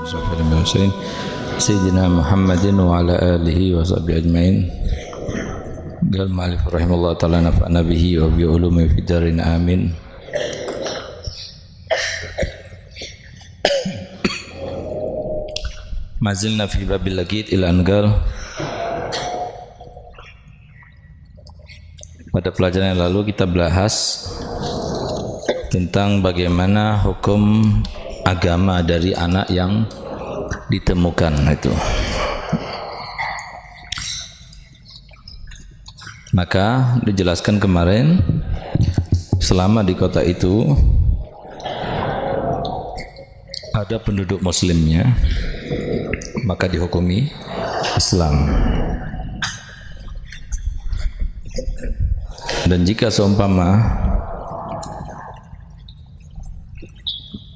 Sayyidina Muhammadin wa ala alihi wa sahbihi ajma'in. Qala al-mu'allif rahimahullah ta'ala nafa'na bihi wa bi ulumi fid darin amin. Mazilna fi babil laqit ila angal. Pada pelajaran yang lalu kita bahas tentang bagaimana hukum agama dari anak yang ditemukan itu. Maka dijelaskan kemarin, selama di kota itu ada penduduk muslimnya, maka dihukumi Islam. Dan jika seumpama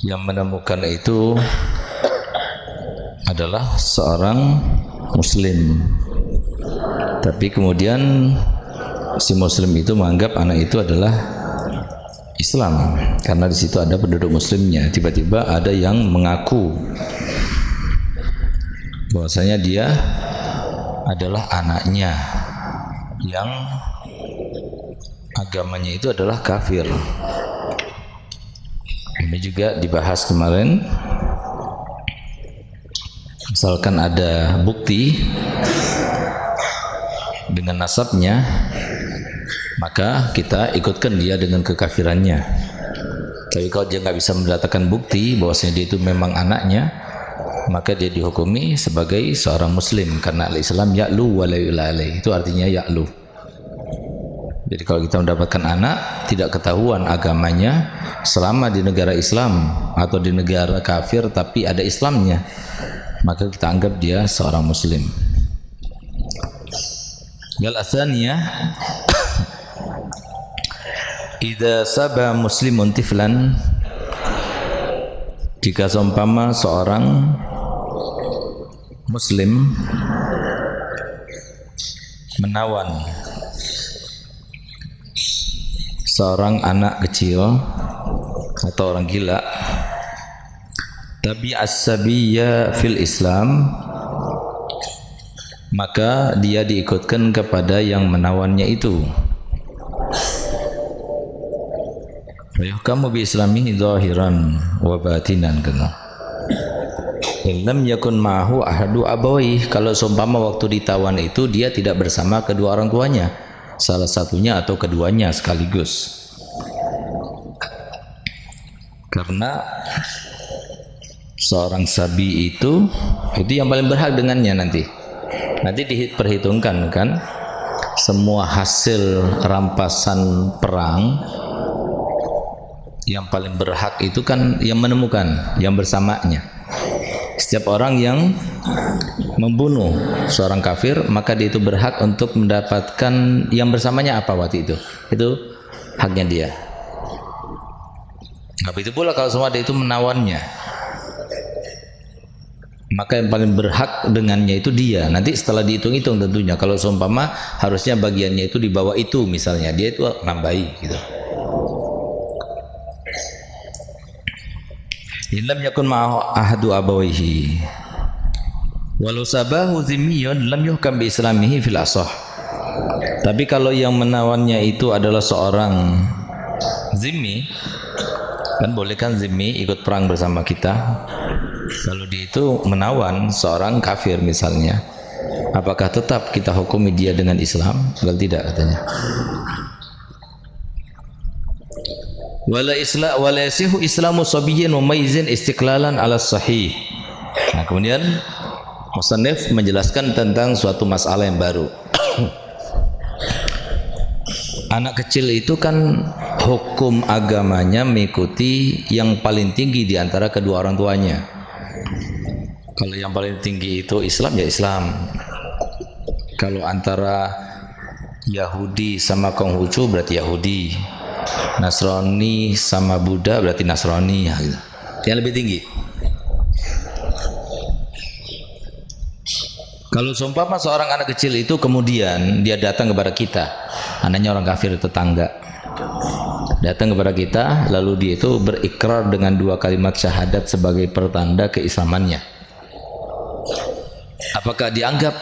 yang menemukan itu adalah seorang muslim, tapi kemudian si muslim itu menganggap anak itu adalah Islam karena di situ ada penduduk muslimnya. Tiba-tiba ada yang mengaku bahwasanya dia adalah anaknya yang agamanya itu adalah kafir. Ini juga dibahas kemarin. Misalkan ada bukti dengan nasabnya, maka kita ikutkan dia dengan kekafirannya. Tapi kalau dia nggak bisa mendatangkan bukti bahwasanya dia itu memang anaknya, maka dia dihukumi sebagai seorang muslim karena al-Islam ya'lu wa la yu'la alaih. Itu artinya ya'lu. Jadi kalau kita mendapatkan anak tidak ketahuan agamanya selama di negara Islam atau di negara kafir tapi ada Islamnya, maka kita anggap dia seorang muslim. Al-athaniyah idza saba muslimun tiflan, jika seumpama seorang muslim menawan seorang anak kecil atau orang gila, tapi as-sabiyya fil Islam, maka dia diikutkan kepada yang menawannya itu. Kamu bi islamihi zahiran wa batinan kana. Illam yakun ma'hu ahadu abawayhi, kalau seumpama waktu ditawan itu dia tidak bersama kedua orang tuanya, salah satunya atau keduanya sekaligus. Karena seorang sabi itu yang paling berhak dengannya nanti diperhitungkan kan, semua hasil rampasan perang yang paling berhak itu kan yang menemukan, yang bersamanya. Setiap orang yang membunuh seorang kafir, maka dia itu berhak untuk mendapatkan yang bersamanya apa waktu itu haknya dia. Tapi itu pula kalau semua dia itu menawannya, maka yang paling berhak dengannya itu dia. Nanti setelah dihitung-hitung tentunya, kalau seumpama harusnya bagiannya itu di bawah itu misalnya, dia itu nambahi gitu. Illam yakun ma'ahu ahadu abawaihi walau sabahu zimmiyun lam yuhkam bi islamihi fil asah. Tapi kalau yang menawannya itu adalah seorang zimmi, kan boleh kan zimmi ikut perang bersama kita. Kalau dia itu menawan seorang kafir misalnya, apakah tetap kita hukumi dia dengan Islam? Kalau tidak katanya. Wala yasihu islamu sabiyyin mumayyizin istiqlalan ala sahih. Nah, kemudian musannif menjelaskan tentang suatu masalah yang baru. Anak kecil itu kan hukum agamanya mengikuti yang paling tinggi di antara kedua orang tuanya. Kalau yang paling tinggi itu Islam, ya Islam. Kalau antara Yahudi sama Konghucu berarti Yahudi, Nasrani sama Buddha berarti Nasrani, gitu. Yang lebih tinggi. Kalau seumpama seorang anak kecil itu kemudian dia datang kepada kita, anaknya orang kafir tetangga, datang kepada kita, lalu dia itu berikrar dengan 2 kalimat syahadat sebagai pertanda keislamannya. Apakah dianggap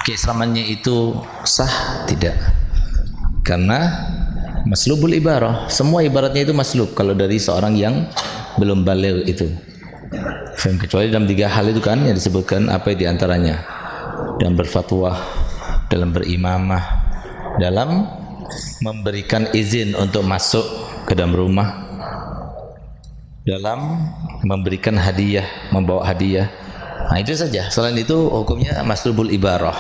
keislamannya itu sah? Tidak. Karena maslubul ibarah, semua ibaratnya itu maslub kalau dari seorang yang belum baligh itu. Kecuali dalam 3 hal itu kan yang disebutkan, apa diantaranya? Dalam berfatwa, dalam berimamah, dalam memberikan izin untuk masuk ke dalam rumah, dalam memberikan hadiah, membawa hadiah. Nah itu saja. Selain itu hukumnya maslubul ibarah.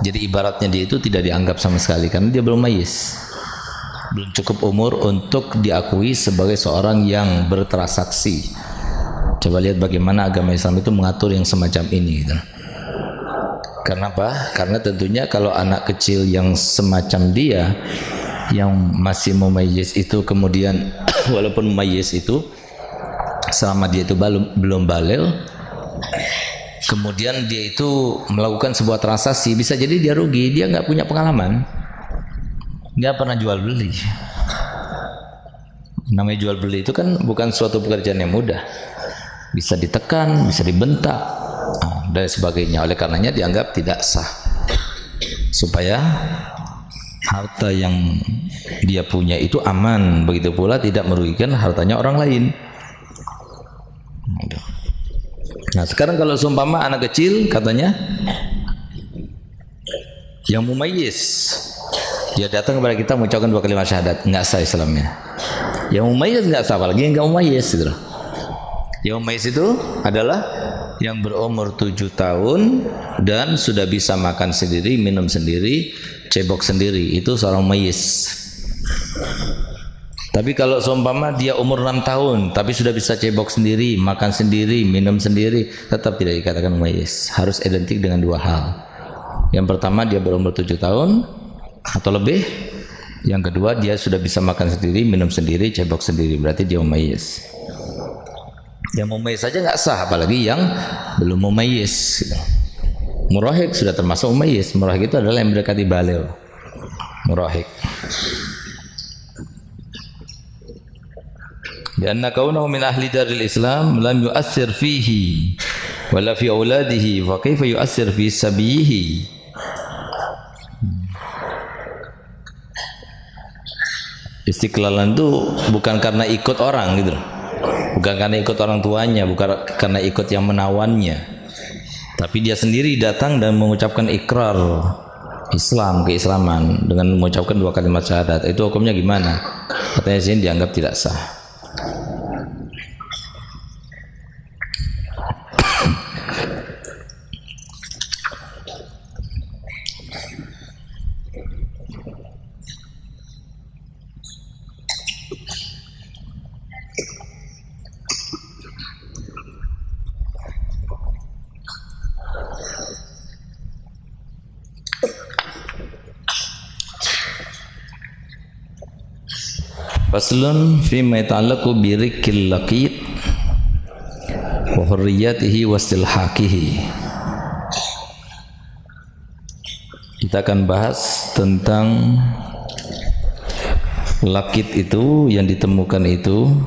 Jadi ibaratnya dia itu tidak dianggap sama sekali karena dia belum mayyiz, belum cukup umur untuk diakui sebagai seorang yang bertransaksi. Coba lihat bagaimana agama Islam itu mengatur yang semacam ini gitu. Karena apa? Karena tentunya kalau anak kecil yang semacam dia yang masih mumayyiz itu kemudian walaupun mumayyiz itu selama dia itu belum baligh, kemudian dia itu melakukan sebuah transaksi, bisa jadi dia rugi, dia nggak punya pengalaman, nggak pernah jual beli. Namanya jual beli itu kan bukan suatu pekerjaan yang mudah, bisa ditekan, bisa dibentak, dan sebagainya. Oleh karenanya dianggap tidak sah, supaya harta yang dia punya itu aman, begitu pula tidak merugikan hartanya orang lain. Nah sekarang kalau seumpama anak kecil katanya yang mumayyiz, dia datang kepada kita mengucapkan 2 kalimat syahadat, nggak sah Islamnya. Yang mumayyiz nggak sah, apalagi yang nggak mumayyiz gitu. Yang mumayyiz itu adalah yang berumur 7 tahun dan sudah bisa makan sendiri, minum sendiri, cebok sendiri, itu seorang mumayyiz. Tapi kalau seumpama dia umur 6 tahun tapi sudah bisa cebok sendiri, makan sendiri, minum sendiri, tetap tidak dikatakan mumayyiz. Harus identik dengan 2 hal. Yang pertama dia berumur 7 tahun atau lebih. Yang kedua dia sudah bisa makan sendiri, minum sendiri, cebok sendiri, berarti dia mumayyiz. Yang mumayyiz saja nggak sah, apalagi yang belum mumayyiz. Murahik sudah termasuk mumayyiz. Murahik itu adalah yang mendekati baligh. Murahik. Karena kaunahu min ahli daril Islam lam yu'assir fihi wala fi auladihi, fa kaifa yu'assir fi sabiyihi. Istiqlalan itu bukan karena ikut orang gitu, bukan karena ikut orang tuanya, bukan karena ikut yang menawannya, tapi dia sendiri datang dan mengucapkan ikrar Islam, keislaman dengan mengucapkan 2 kalimat syahadat. Itu hukumnya gimana? Katanya sini dianggap tidak sah. Faslun fi ma yata'allaqu bi rikil laqit wa hurriyatihi wa istilhaqihi. Kita akan bahas tentang lakit itu, yang ditemukan itu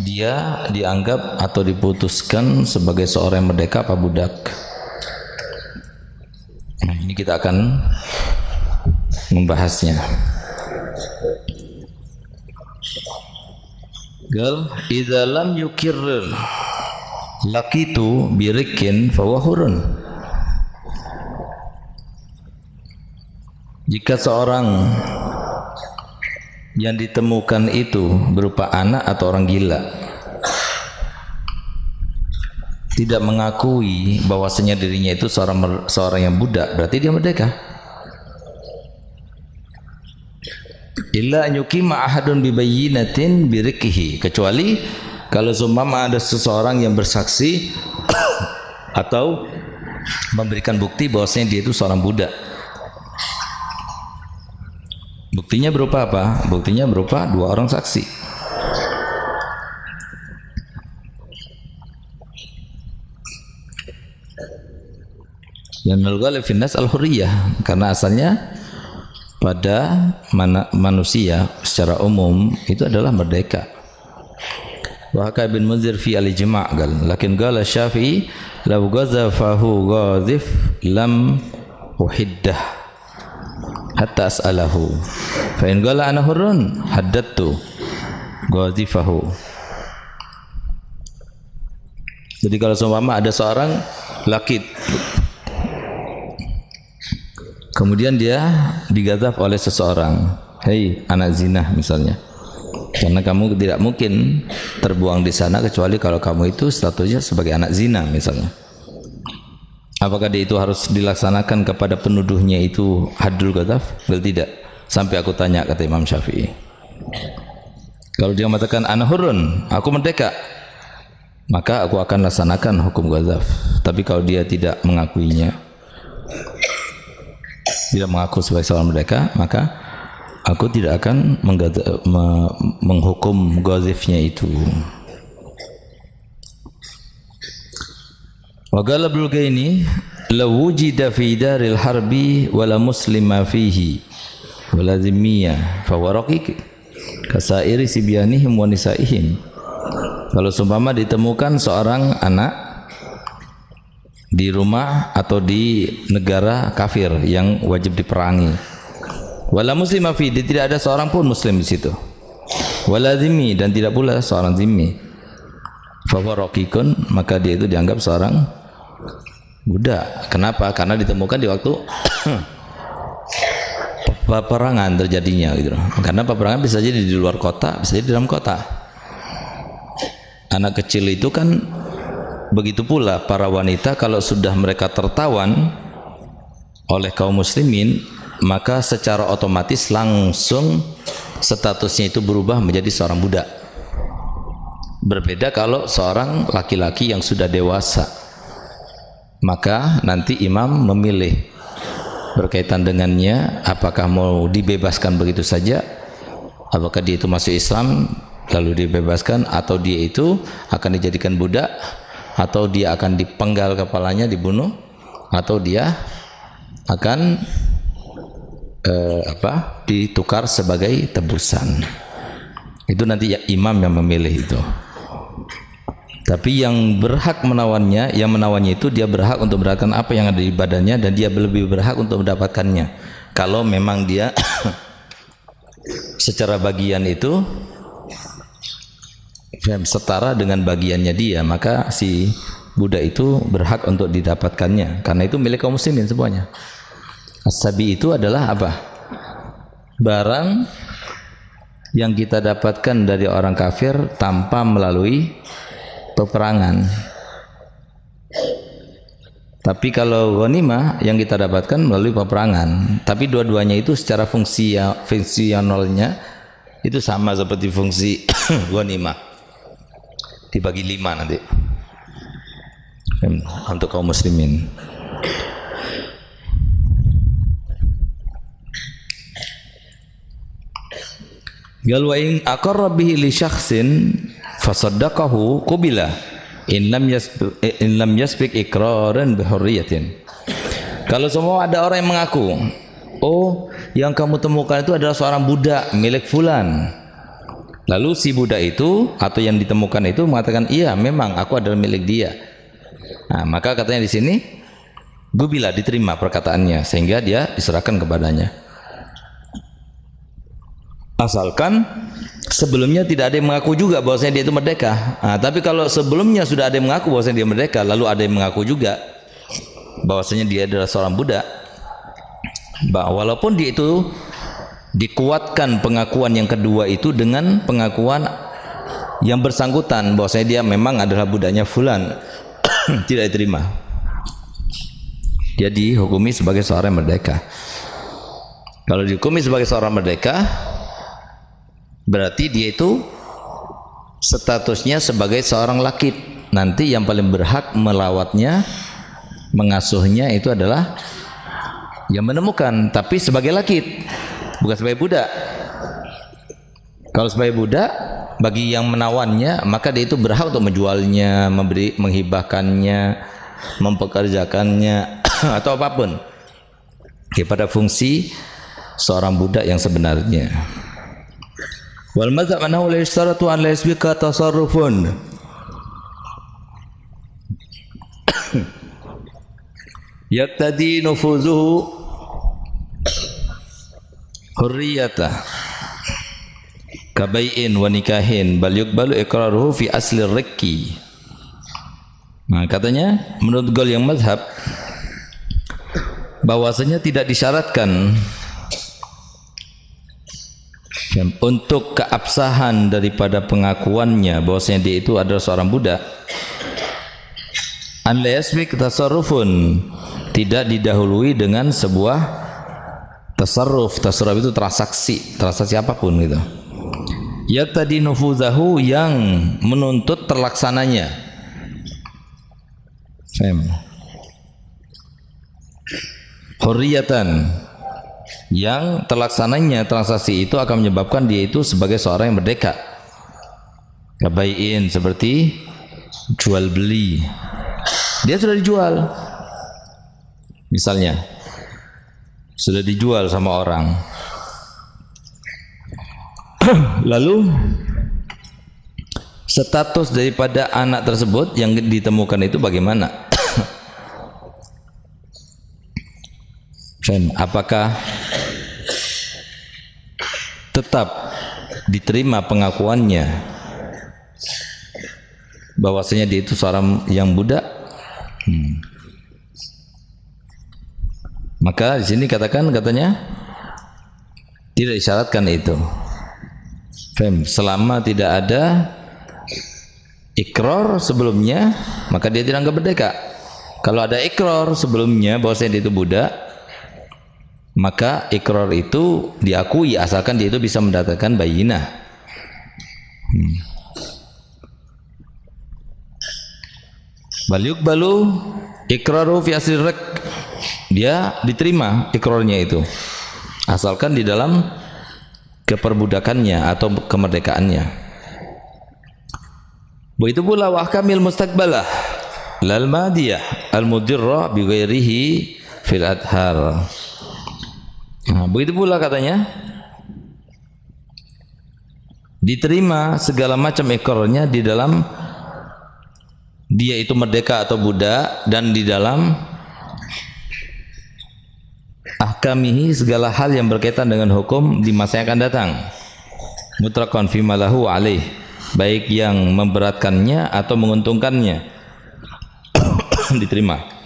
dia dianggap atau diputuskan sebagai seorang yang merdeka apa budak. Nah, ini kita akan membahasnya. Gal idza lam yukirr laqitu birikin fawahurun. Jika seorang yang ditemukan itu berupa anak atau orang gila, tidak mengakui bahwasanya dirinya itu seorang yang budak, berarti dia merdeka. Illa an yuqima ahadun bi bayyinatin bi rikihi, kecuali kalau seumpama ada seseorang yang bersaksi atau memberikan bukti bahwasanya dia itu seorang budak. Buktinya berupa apa? Buktinya berupa 2 orang saksi. Yang nalgal finnas al-hurriyah, karena asalnya pada manusia secara umum itu adalah merdeka. Wa haka bin Munzir fi al-ijma' qal lakin qala Syafi'i law ghazafahu ghazif lam uhiddah hatta as'alahu fa in qala ana hurrun haddattu ghazifahu. Jadi kalau seumpama ada seorang laki kemudian dia digazaf oleh seseorang, hei anak zina misalnya, karena kamu tidak mungkin terbuang di sana kecuali kalau kamu itu statusnya sebagai anak zina misalnya. Apakah dia itu harus dilaksanakan kepada penuduhnya itu haddul ghazaf? Bel tidak. Sampai aku tanya, kata Imam Syafi'i. Kalau dia mengatakan ana hurrun, aku merdeka, maka aku akan laksanakan hukum ghazaf. Tapi kalau dia tidak mengakuinya, tidak mengaku sebagai seorang merdeka, maka aku tidak akan menghukum ghazifnya itu. Wa qala Bulgaini law wujida fi daril harbi wala muslima fihi wala zimmiyah fa waraqiq kasairi sibyanihim wa nisaihim. Kalau seumpama ditemukan seorang anak di rumah atau di negara kafir yang wajib diperangi, wala muslimah fi, tidak ada seorang pun muslim di situ, wala zimmi, dan tidak pula seorang zimmi, fa huwa raqiqun, maka dia itu dianggap seorang budak. Kenapa? Karena ditemukan di waktu peperangan terjadinya gitu. Karena peperangan bisa jadi di luar kota, bisa jadi di dalam kota. Anak kecil itu kan begitu pula para wanita, kalau sudah mereka tertawan oleh kaum muslimin, maka secara otomatis langsung statusnya itu berubah menjadi seorang budak. Berbeda kalau seorang laki-laki yang sudah dewasa, maka nanti imam memilih berkaitan dengannya, apakah mau dibebaskan begitu saja, apakah dia itu masuk Islam lalu dibebaskan, atau dia itu akan dijadikan budak, atau dia akan dipenggal kepalanya, dibunuh, atau dia akan ditukar sebagai tebusan. Itu nanti ya imam yang memilih itu. Tapi yang berhak menawannya, yang menawannya itu dia berhak untuk mendapatkan apa yang ada di badannya, dan dia lebih berhak untuk mendapatkannya. Kalau memang dia secara bagian itu setara dengan bagiannya dia, maka si budak itu berhak untuk didapatkannya, karena itu milik kaum muslimin semuanya. As-sabi itu adalah apa? Barang yang kita dapatkan dari orang kafir tanpa melalui peperangan. Tapi kalau ghanimah yang kita dapatkan melalui peperangan. Tapi dua-duanya itu secara fungsionalnya itu sama seperti fungsi ghanimah. Dibagi 5 nanti untuk kaum muslimin. Gal wa in aqarra bihi li syakhsin fasaddaqahu qubila in lam yasbiq iqraran bi hurriyatin. Kalau semua ada orang yang mengaku, oh yang kamu temukan itu adalah seorang budak milik fulan, lalu si budak itu atau yang ditemukan itu mengatakan, iya memang aku adalah milik dia. Nah, maka katanya di sini qubila, diterima perkataannya, sehingga dia diserahkan kepadanya. Asalkan sebelumnya tidak ada yang mengaku juga bahwasanya dia itu merdeka. Nah, tapi kalau sebelumnya sudah ada yang mengaku bahwasanya dia merdeka, lalu ada yang mengaku juga bahwasanya dia adalah seorang budak, walaupun dia itu dikuatkan pengakuan yang kedua itu dengan pengakuan yang bersangkutan bahwasanya dia memang adalah budaknya fulan, tidak diterima. Dia dihukumi sebagai seorang merdeka. Kalau dihukumi sebagai seorang merdeka, berarti dia itu statusnya sebagai seorang laki. Nanti yang paling berhak melawatnya, mengasuhnya itu adalah yang menemukan, tapi sebagai laki, bukan sebagai budak. Kalau sebagai budak, bagi yang menawannya, maka dia itu berhak untuk menjualnya, menghibahkannya, mempekerjakannya atau apapun kepada fungsi seorang budak yang sebenarnya. Wal mazhab annahu la yashtaratu an la yasbiqa tasarrufun. Yaqtadi nufuzuhu hurriyata kabai'in wa nikahin bal yuqbalu iqraruhu fi asli rikki. Nah, katanya menurut gol yang mazhab bahwasanya tidak disyaratkan untuk keabsahan daripada pengakuannya bahwasanya dia itu adalah seorang budak. An la yasbiq tasarrufun, tidak didahului dengan sebuah tasarruf. Tasarruf itu transaksi apapun gitu. Yaqtadi nufuzahu, yang menuntut terlaksananya. Hurriyatan, yang terlaksananya transaksi itu akan menyebabkan dia itu sebagai seorang yang merdeka. Kabai'in, seperti jual beli. Dia sudah dijual, misalnya sudah dijual sama orang. Lalu status daripada anak tersebut yang ditemukan itu bagaimana? Apakah tetap diterima pengakuannya bahwasanya dia itu seorang yang budak? Maka di sini katanya tidak disyaratkan itu. Selama tidak ada ikrar sebelumnya, maka dia tidak merdeka. Kalau ada ikrar sebelumnya bahwasanya dia itu budak, maka ikrar itu diakui asalkan dia itu bisa mendatangkan bayinah. Bal yuqbalu iqraru fi asli rik, dia diterima ikrarnya itu asalkan di dalam keperbudakannya atau kemerdekaannya. Begitu pula wa ahkamil mustaqbalah lal madiyah al mudirra bi ghairihi fil adhar. Nah, begitu pula katanya diterima segala macam ikrarnya di dalam dia itu merdeka atau budak, dan di dalam ahkamihi, segala hal yang berkaitan dengan hukum di masa yang akan datang, mutlaqan fi malahu alaih, baik yang memberatkannya atau menguntungkannya diterima.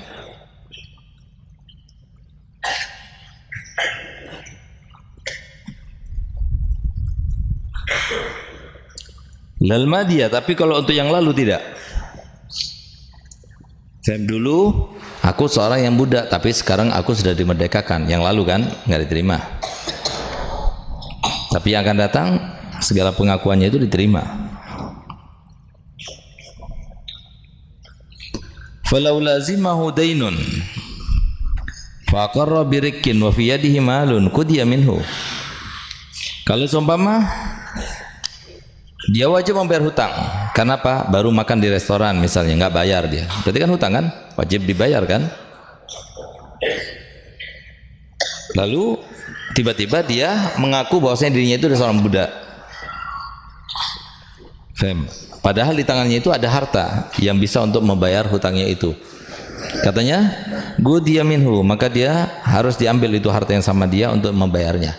Lal madiyah, tapi kalau untuk yang lalu tidak. Dulu aku seorang yang budak, tapi sekarang aku sudah dimerdekakan. Yang lalu kan nggak diterima. Tapi yang akan datang segala pengakuannya itu diterima. Falau lazimahu dainun fa aqarra bi rikkin wa fi yadihi malun qudiya minhu. Kalau seumpama dia wajib membayar hutang. Kenapa? Baru makan di restoran misalnya, nggak bayar dia. Berarti kan hutang kan? Wajib dibayar kan? Lalu tiba-tiba dia mengaku bahwasanya dirinya itu adalah seorang budak. Padahal di tangannya itu ada harta yang bisa untuk membayar hutangnya itu. Katanya, "Gudiya minhu", maka dia harus diambil itu harta yang sama dia untuk membayarnya.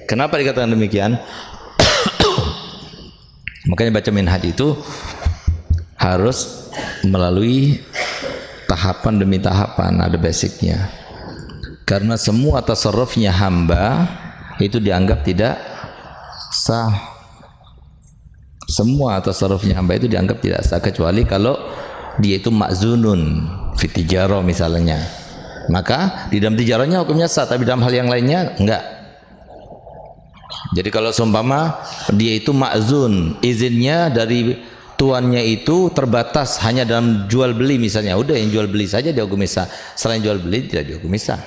Kenapa dikatakan demikian? Makanya baca minhaj itu harus melalui tahapan demi tahapan, ada basicnya. Karena semua tasarrufnya hamba itu dianggap tidak sah. Semua tasarrufnya hamba itu dianggap tidak sah kecuali kalau dia itu ma'zunun fi tijarah misalnya. Maka di dalam tijarahnya hukumnya sah, tapi dalam hal yang lainnya enggak. Jadi kalau seumpama dia itu ma'zun, izinnya dari tuannya itu terbatas hanya dalam jual beli misalnya, udah yang jual beli saja dihukumi sah, selain jual beli tidak dihukumi sah.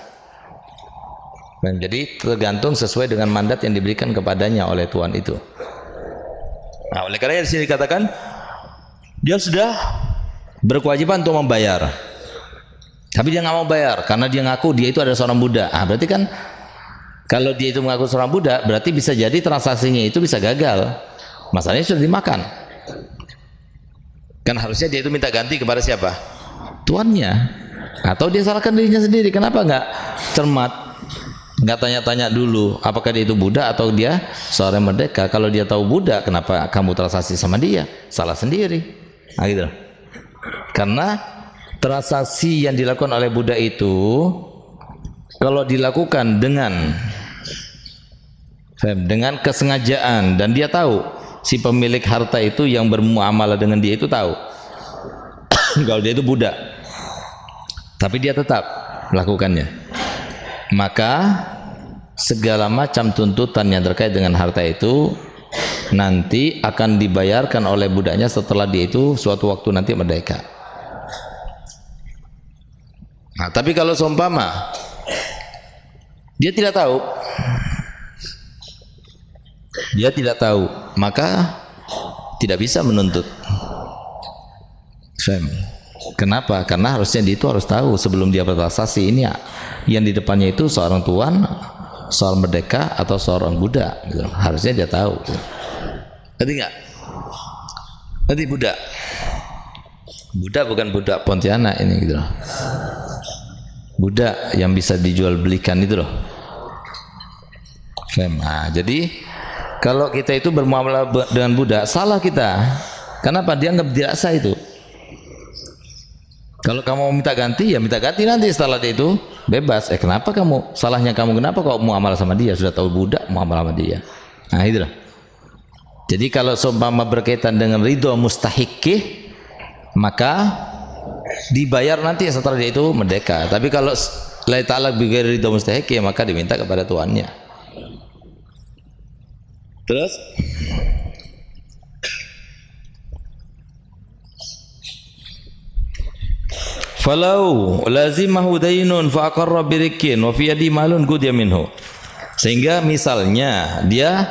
Jadi tergantung sesuai dengan mandat yang diberikan kepadanya oleh tuan itu. Nah, oleh karena di sini dikatakan dia sudah berkewajiban untuk membayar, tapi dia nggak mau bayar karena dia ngaku dia itu adalah seorang budak. Berarti kan Kalau dia itu mengaku seorang budak, berarti bisa jadi transaksinya itu bisa gagal. Masalahnya sudah dimakan. Kan harusnya dia itu minta ganti kepada siapa? Tuannya. Atau dia salahkan dirinya sendiri. Kenapa nggak cermat? Nggak tanya-tanya dulu apakah dia itu budak atau dia seorang merdeka. Kalau dia tahu budak, kenapa kamu transaksi sama dia? Salah sendiri. Nah, gitu. Karena transaksi yang dilakukan oleh budak itu kalau dilakukan dengan kesengajaan dan dia tahu si pemilik harta itu yang bermuamalah dengan dia itu tahu kalau dia itu budak, tapi dia tetap melakukannya, maka segala macam tuntutan yang terkait dengan harta itu nanti akan dibayarkan oleh budaknya setelah dia itu suatu waktu nanti merdeka. Nah, tapi kalau seumpama dia tidak tahu, maka tidak bisa menuntut. Kenapa? Karena harusnya dia itu harus tahu sebelum dia bertransaksi ini ya, yang di depannya itu seorang tuan, seorang merdeka atau seorang budak gitu. Harusnya dia tahu gitu. Ngerti nggak? Ngerti budak bukan budak Pontianak ini gitu loh. Budak yang bisa dijual belikan itu loh. Nah, jadi kalau kita itu bermuamalah dengan budak, salah kita. Kenapa? Dia nggak dirasa itu. Kalau kamu mau minta ganti, ya minta ganti nanti setelah dia itu bebas. Kenapa kamu? Salahnya kamu kenapa kok muamalah sama dia? Sudah tahu budak muamalah sama dia. Nah, itulah. Jadi kalau seumpama berkaitan dengan ridho mustahikih, maka dibayar nanti setelah dia itu merdeka. Tapi kalau la ta'ala bi ghairi ridho mustahikih, maka diminta kepada tuannya. Terus falau lazimahu dainun fa aqarra birikin wa fi yadi malun qudiya minhu. Sehingga misalnya dia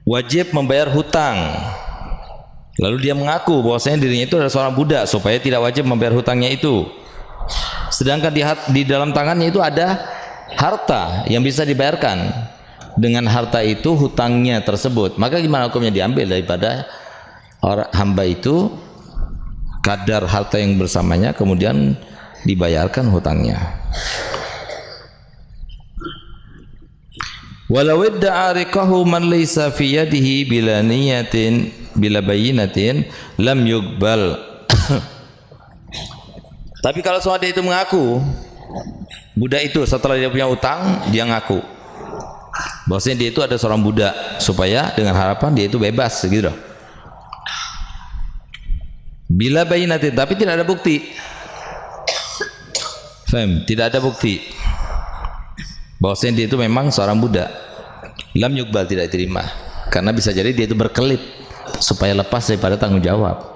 wajib membayar hutang, lalu dia mengaku bahwasanya dirinya itu adalah seorang budak supaya tidak wajib membayar hutangnya itu, sedangkan di dalam tangannya itu ada harta yang bisa dibayarkan. Dengan harta itu hutangnya tersebut, maka gimana hukumnya? Diambil daripada orang hamba itu kadar harta yang bersamanya, kemudian dibayarkan hutangnya. Walau idda'a riqahu man laysa fi yadihi bila niyatin bila bayinatin lam yuqbal. Tapi kalau semua dia itu mengaku, budak itu setelah dia punya utang, dia ngaku bahwasanya dia itu ada seorang budak, supaya dengan harapan dia itu bebas gitu loh. Bila bayinatin, tapi tidak ada bukti. Tidak ada bukti bahwasanya dia itu memang seorang budak. Lam yuqbal, tidak diterima. Karena bisa jadi dia itu berkelit supaya lepas daripada tanggung jawab.